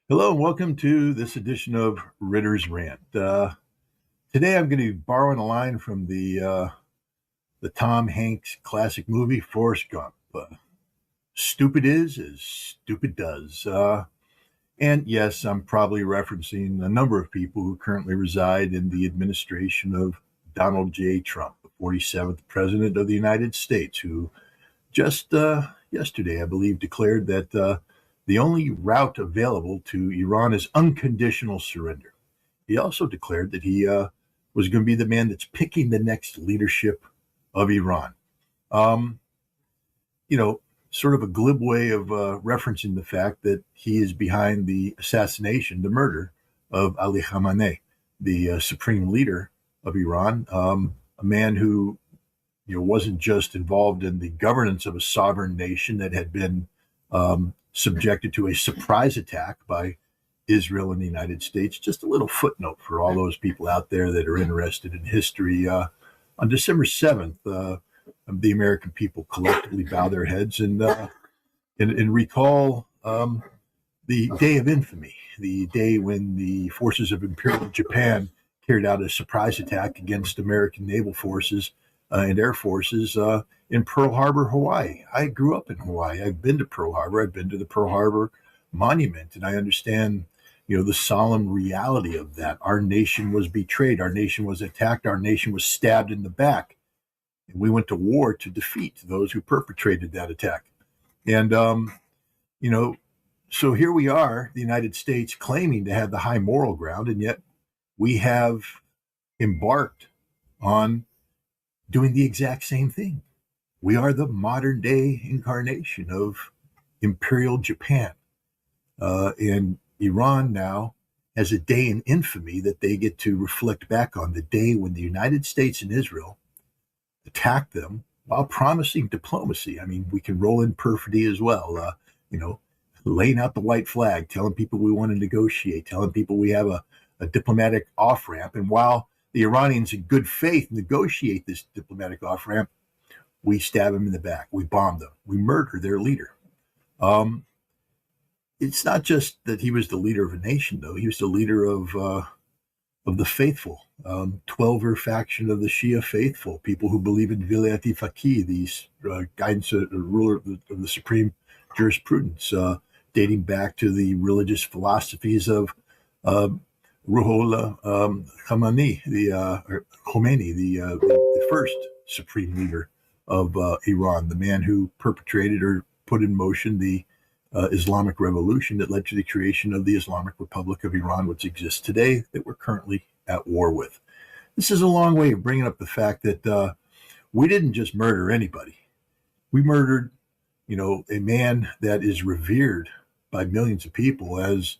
Hello and welcome to this edition of Ritters Rant. Today I'm going to be borrowing a line from the Tom Hanks classic movie Forrest Gump. Stupid is as stupid does. And yes, I'm probably referencing a number of people who currently reside in the administration of Donald J. Trump, the 47th President of the United States, who just yesterday, I believe, declared that the only route available to Iran is unconditional surrender. He also declared that he was going to be the man that's picking the next leadership of Iran. Um, you know, Sort of a glib way of referencing the fact that he is behind the assassination, the murder of Ali Khamenei, the supreme leader of Iran, a man who wasn't just involved in the governance of a sovereign nation that had been subjected to a surprise attack by Israel and the United States. Just a little footnote for all those people out there that are interested in history. On December 7th, the American people collectively bow their heads and recall the day of infamy, the day when the forces of Imperial Japan carried out a surprise attack against American naval forces and air forces in Pearl Harbor, Hawaii. I grew up in Hawaii. I've been to Pearl Harbor. I've been to the Pearl Harbor Monument, and I understand, the solemn reality of that. Our nation was betrayed. Our nation was attacked. Our nation was stabbed in the back. And we went to war to defeat those who perpetrated that attack. And, you know, so here we are, the United States claiming to have the high moral ground, and yet we have embarked on doing the exact same thing. We are the modern day incarnation of Imperial Japan. And Iran now has a day in infamy that they get to reflect back on, the day when the United States and Israel attacked them while promising diplomacy. I mean, we can roll in perfidy as well, laying out the white flag, telling people we want to negotiate, telling people we have a diplomatic off ramp. And while the Iranians in good faith negotiate this diplomatic off ramp, we stab them in the back, we bomb them, we murder their leader. It's not just that he was the leader of a nation, though. He was the leader of the faithful, 12er faction of the Shia faithful, people who believe in vilayat faqih, the guidance ruler of the supreme jurisprudence, dating back to the religious philosophies of Ruhollah Khomeini, the first supreme leader of Iran, the man who perpetrated or put in motion the Islamic revolution that led to the creation of the Islamic Republic of Iran, which exists today, that we're currently at war with. This is a long way of bringing up the fact that we didn't just murder anybody. We murdered, a man that is revered by millions of people as,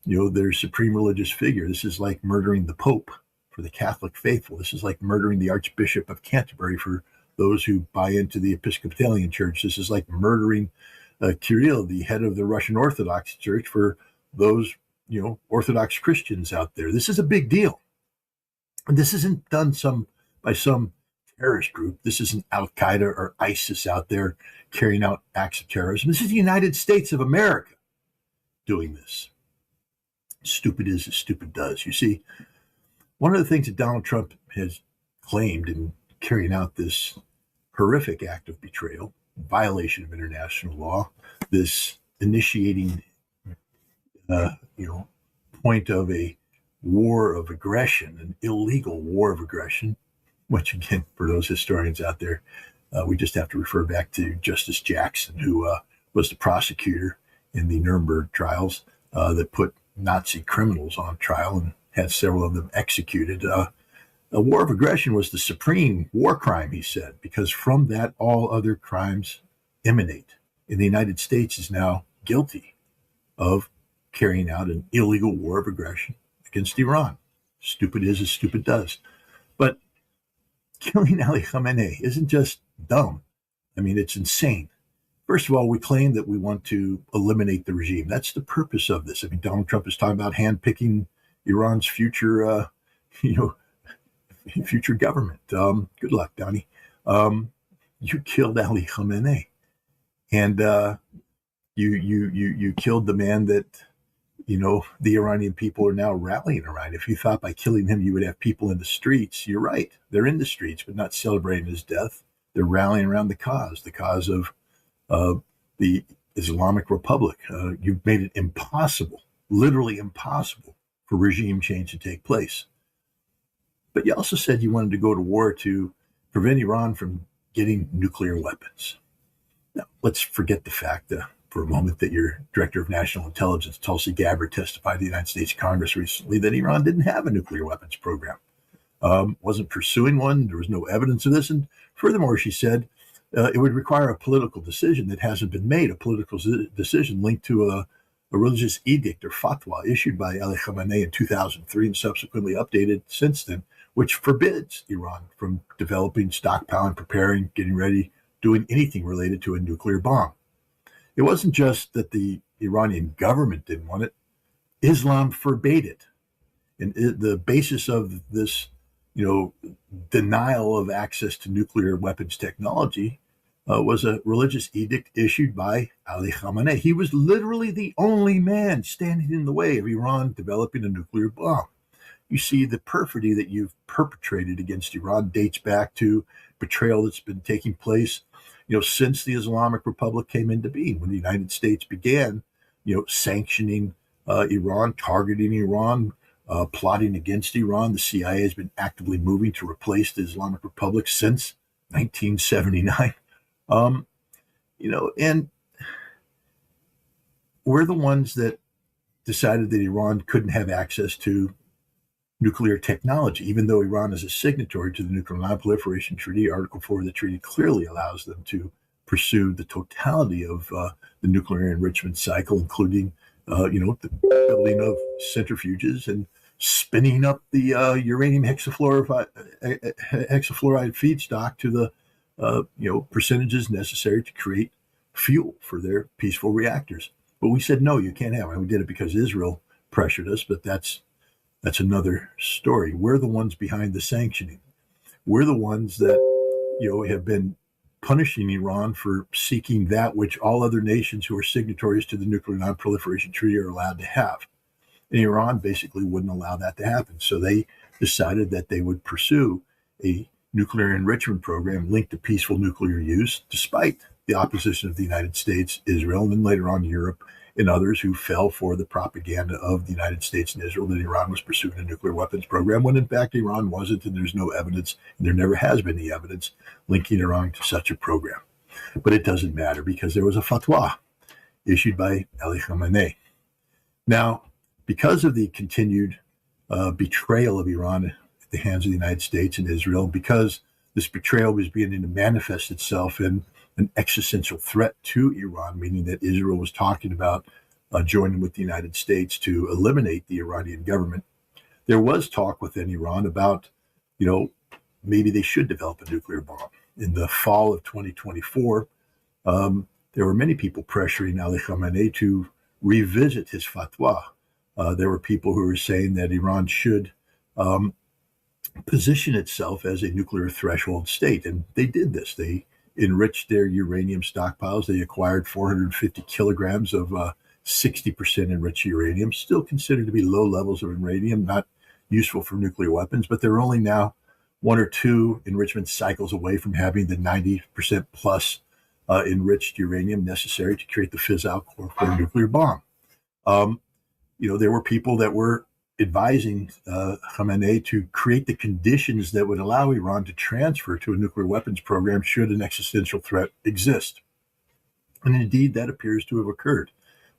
their supreme religious figure. This is like murdering the Pope for the Catholic faithful. This is like murdering the Archbishop of Canterbury for those who buy into the Episcopalian Church. This is like murdering Kirill, the head of the Russian Orthodox Church, for those, Orthodox Christians out there. This is a big deal. And this isn't done by some terrorist group. This isn't Al Qaeda or ISIS out there carrying out acts of terrorism. This is the United States of America doing this. Stupid is as stupid does. You see, one of the things that Donald Trump has claimed in carrying out this horrific act of betrayal, violation of international law, this initiating, point of a war of aggression, an illegal war of aggression, which again, for those historians out there, we just have to refer back to Justice Jackson, who was the prosecutor in the Nuremberg trials that put Nazi criminals on trial and had several of them executed. A war of aggression was the supreme war crime, he said, because from that, all other crimes emanate. And the United States is now guilty of carrying out an illegal war of aggression against Iran. Stupid is as stupid does. But killing Ali Khamenei isn't just dumb. I mean, it's insane. First of all, we claim that we want to eliminate the regime. That's the purpose of this. I mean, Donald Trump is talking about handpicking Iran's future, future government. Good luck, Donnie. You killed Ali Khamenei, and you killed the man that the Iranian people are now rallying around. If you thought by killing him you would have people in the streets, you're right. They're in the streets, but not celebrating his death. They're rallying around the cause of the Islamic Republic. You've made it impossible, literally impossible, for regime change to take place. But you also said you wanted to go to war to prevent Iran from getting nuclear weapons. Now, let's forget the fact for a moment that your director of national intelligence, Tulsi Gabbard, testified to the United States Congress recently that Iran didn't have a nuclear weapons program, wasn't pursuing one. There was no evidence of this. And furthermore, she said it would require a political decision that hasn't been made, a political decision linked to a religious edict or fatwa issued by Ali Khamenei in 2003 and subsequently updated since then, which forbids Iran from developing, stockpiling, preparing, getting ready, doing anything related to a nuclear bomb. It wasn't just that the Iranian government didn't want it. Islam forbade it. And the basis of this, denial of access to nuclear weapons technology was a religious edict issued by Ali Khamenei. He was literally the only man standing in the way of Iran developing a nuclear bomb. You see, the perfidy that you've perpetrated against Iran dates back to betrayal that's been taking place since the Islamic Republic came into being, when the United States began, sanctioning Iran, targeting Iran, plotting against Iran. The CIA has been actively moving to replace the Islamic Republic since 1979. And we're the ones that decided that Iran couldn't have access to nuclear technology, even though Iran is a signatory to the Nuclear Non-Proliferation Treaty. Article 4 of the treaty clearly allows them to pursue the totality of the nuclear enrichment cycle, including, the building of centrifuges and spinning up the uranium hexafluoride feedstock to the, percentages necessary to create fuel for their peaceful reactors. But we said, no, you can't have it. And we did it because Israel pressured us, but that's another story. We're the ones behind the sanctioning. We're the ones that, have been punishing Iran for seeking that which all other nations who are signatories to the Nuclear Non-Proliferation Treaty are allowed to have. And Iran basically wouldn't allow that to happen. So they decided that they would pursue a nuclear enrichment program linked to peaceful nuclear use, despite the opposition of the United States, Israel, and then later on Europe, and others who fell for the propaganda of the United States and Israel that Iran was pursuing a nuclear weapons program, when in fact Iran wasn't, and there's no evidence, and there never has been any evidence linking Iran to such a program. But it doesn't matter because there was a fatwa issued by Ali Khamenei. Now, because of the continued betrayal of Iran at the hands of the United States and Israel, because this betrayal was beginning to manifest itself in an existential threat to Iran, meaning that Israel was talking about joining with the United States to eliminate the Iranian government. There was talk within Iran about, maybe they should develop a nuclear bomb. In the fall of 2024, there were many people pressuring Ali Khamenei to revisit his fatwa. There were people who were saying that Iran should position itself as a nuclear threshold state, and they did this. They enriched their uranium stockpiles. They acquired 450 kilograms of 60% enriched uranium, still considered to be low levels of uranium, not useful for nuclear weapons, but they're only now 1 or 2 enrichment cycles away from having the 90% plus enriched uranium necessary to create the fissile core for a nuclear bomb. There were people that were advising Khamenei to create the conditions that would allow Iran to transfer to a nuclear weapons program should an existential threat exist. And indeed, that appears to have occurred.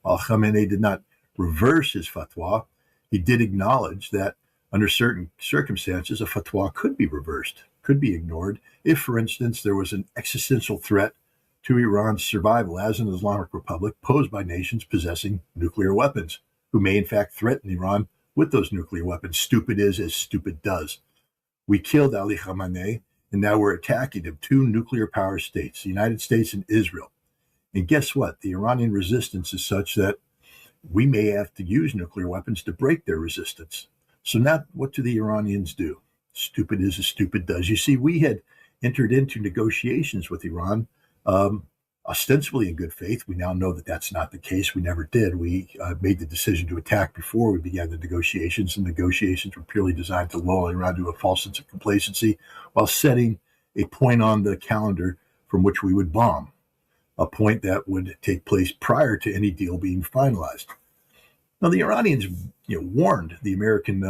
While Khamenei did not reverse his fatwa, he did acknowledge that under certain circumstances, a fatwa could be reversed, could be ignored, if, for instance, there was an existential threat to Iran's survival as an Islamic Republic posed by nations possessing nuclear weapons, who may in fact threaten Iran with those nuclear weapons. Stupid is as stupid does. We killed Ali Khamenei, and now we're attacking him. 2 nuclear power states, the United States and Israel. And guess what? The Iranian resistance is such that we may have to use nuclear weapons to break their resistance. So now what do the Iranians do? Stupid is as stupid does. You see, we had entered into negotiations with Iran ostensibly in good faith. We now know that that's not the case. We never did. We made the decision to attack before we began the negotiations, and negotiations were purely designed to lull Iran to a false sense of complacency while setting a point on the calendar from which we would bomb, a point that would take place prior to any deal being finalized. Now, the Iranians, warned the American,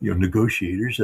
negotiators,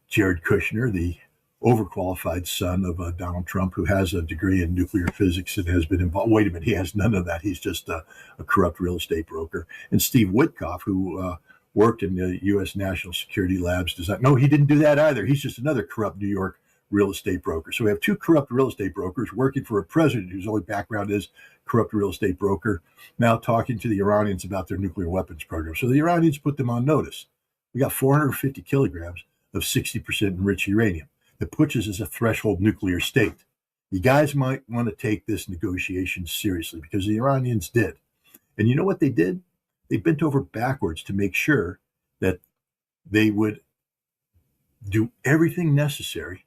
Jared Kushner, the overqualified son of Donald Trump, who has a degree in nuclear physics and has been involved. Wait a minute, he has none of that. He's just a corrupt real estate broker. And Steve Witkoff, who worked in the U.S. National Security Labs, no, he didn't do that either. He's just another corrupt New York real estate broker. So we have two corrupt real estate brokers working for a president whose only background is corrupt real estate broker, now talking to the Iranians about their nuclear weapons program. So the Iranians put them on notice. We got 450 kilograms of 60% enriched uranium that puts us as a threshold nuclear state. You guys might want to take this negotiation seriously, because the Iranians did. And you know what they did? They bent over backwards to make sure that they would do everything necessary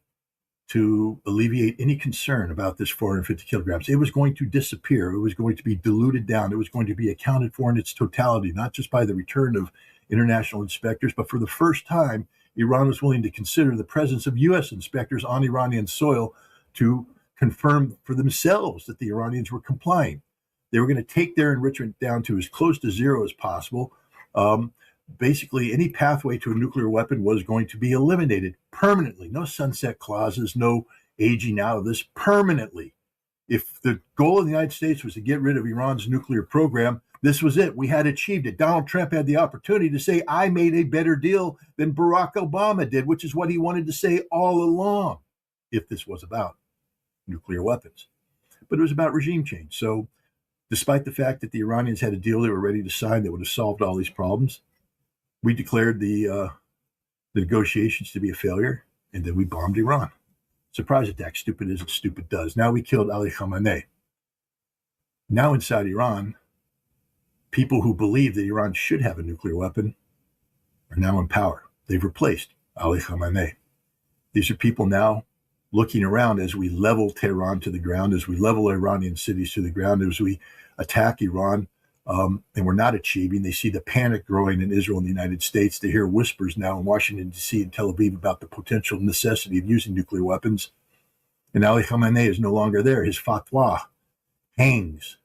to alleviate any concern about this 450 kilograms. It was going to disappear. It was going to be diluted down. It was going to be accounted for in its totality, not just by the return of international inspectors, but for the first time, Iran was willing to consider the presence of U.S. inspectors on Iranian soil to confirm for themselves that the Iranians were complying. They were going to take their enrichment down to as close to zero as possible. Basically, any pathway to a nuclear weapon was going to be eliminated permanently. No sunset clauses, no aging out of this, permanently. If the goal of the United States was to get rid of Iran's nuclear program, this was it. We had achieved it. Donald Trump had the opportunity to say, I made a better deal than Barack Obama did, which is what he wanted to say all along, if this was about nuclear weapons. But it was about regime change. So despite the fact that the Iranians had a deal they were ready to sign that would have solved all these problems, we declared the negotiations to be a failure, and then we bombed Iran. Surprise attack, stupid as it stupid does. Now we killed Ali Khamenei. Now inside Iran, people who believe that Iran should have a nuclear weapon are now in power. They've replaced Ali Khamenei. These are people now looking around as we level Tehran to the ground, as we level Iranian cities to the ground, as we attack Iran, and we're not achieving. They see the panic growing in Israel and the United States. They hear whispers now in Washington, D.C. and Tel Aviv about the potential necessity of using nuclear weapons. And Ali Khamenei is no longer there. His fatwa hangs,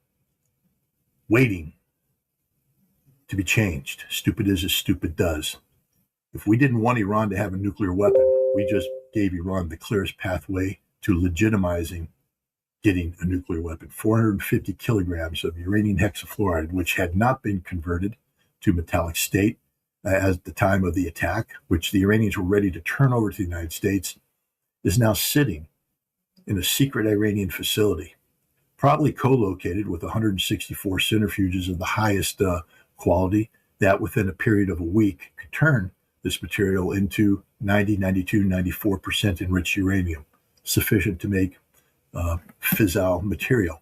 waiting to be changed. Stupid as stupid does. If we didn't want Iran to have a nuclear weapon, we just gave Iran the clearest pathway to legitimizing getting a nuclear weapon. 450 kilograms of uranium hexafluoride, which had not been converted to metallic state at the time of the attack, which the Iranians were ready to turn over to the United States, is now sitting in a secret Iranian facility, probably co-located with 164 centrifuges of the highest quality that within a period of a week could turn this material into 90, 92, 94% enriched uranium, sufficient to make fissile material.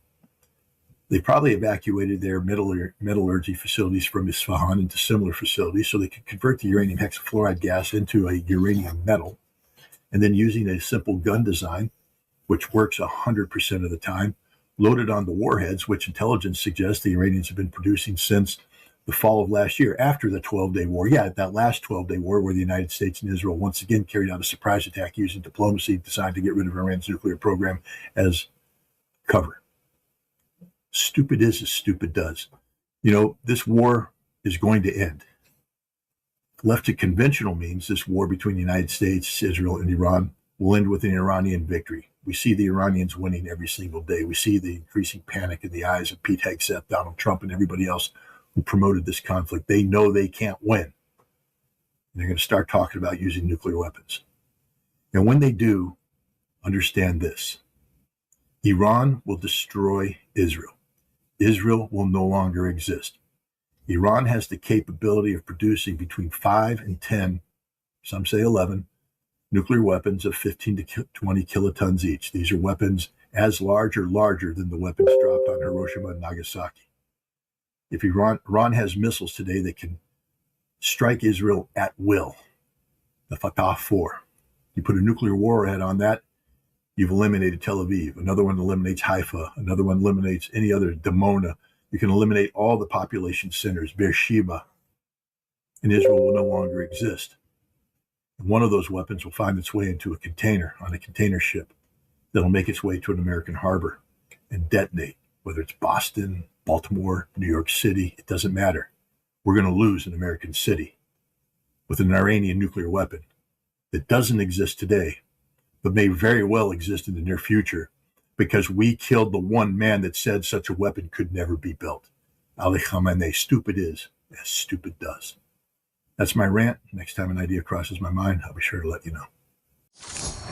They probably evacuated their metallurgy facilities from Isfahan into similar facilities so they could convert the uranium hexafluoride gas into a uranium metal. And then using a simple gun design, which works 100% of the time, loaded on the warheads, which intelligence suggests the Iranians have been producing since the fall of last year, after the 12-day war. Yeah, that last 12-day war where the United States and Israel once again carried out a surprise attack using diplomacy designed to get rid of Iran's nuclear program as cover. Stupid is as stupid does. This war is going to end. Left to conventional means, this war between the United States, Israel, and Iran will end with an Iranian victory. We see the Iranians winning every single day. We see the increasing panic in the eyes of Pete Hegseth, Donald Trump, and everybody else who promoted this conflict. They know they can't win. And they're going to start talking about using nuclear weapons. And when they do, understand this. Iran will destroy Israel. Israel will no longer exist. Iran has the capability of producing between 5 and 10, some say 11, nuclear weapons of 15 to 20 kilotons each. These are weapons as large or larger than the weapons dropped on Hiroshima and Nagasaki. If Iran has missiles today that can strike Israel at will, the Fatah 4, you put a nuclear warhead on that, You've eliminated Tel Aviv. Another one eliminates Haifa. Another one eliminates any other Dimona. You can eliminate all the population centers. Beersheba in Israel will no longer exist. And one of those weapons will find its way into a container on a container ship that'll make its way to an American harbor and detonate, whether it's Boston, Baltimore, New York City, it doesn't matter. We're going to lose an American city with an Iranian nuclear weapon that doesn't exist today, but may very well exist in the near future because we killed the one man that said such a weapon could never be built. Ali Khamenei, stupid is as stupid does. That's my rant. Next time an idea crosses my mind, I'll be sure to let you know.